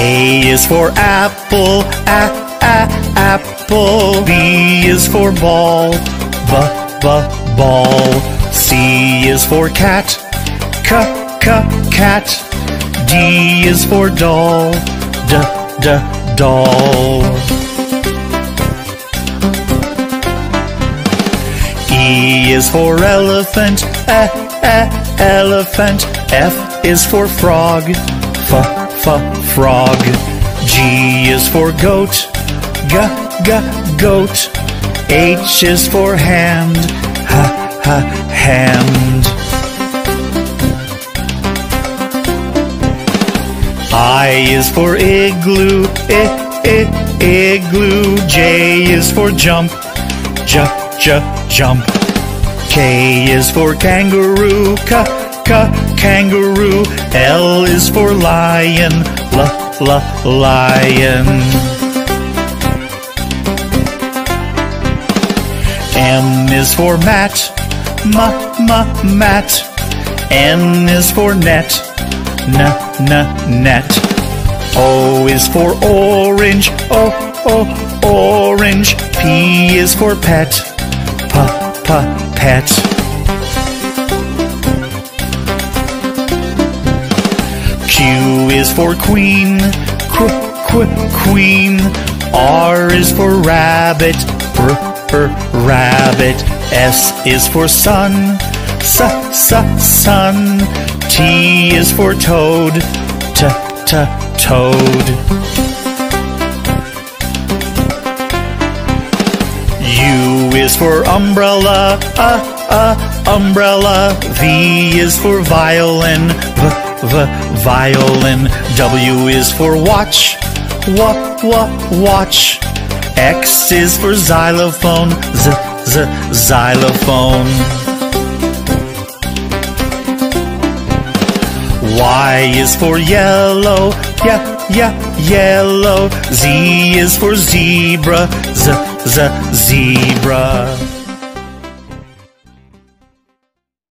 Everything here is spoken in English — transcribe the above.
A is for apple, apple. B is for ball, ball. C is for cat, cat. D is for doll, doll. E is for elephant, elephant. F is for frog, frog. G is for goat, goat. H is for hand, hand. I is for igloo, igloo. J is for jump, jump. K is for kangaroo, kangaroo. L is for lion, lion. M is for mat, mat. N is for net, net. O is for orange, orange. P is for pet, pet. Q is for queen, queen. R is for rabbit, rabbit. S is for sun, sun. T is for toad, toad. U is for umbrella, umbrella. V is for violin, violin. W is for watch, watch. X is for xylophone, xylophone. Y is for yellow, yellow. Z is for zebra, zebra.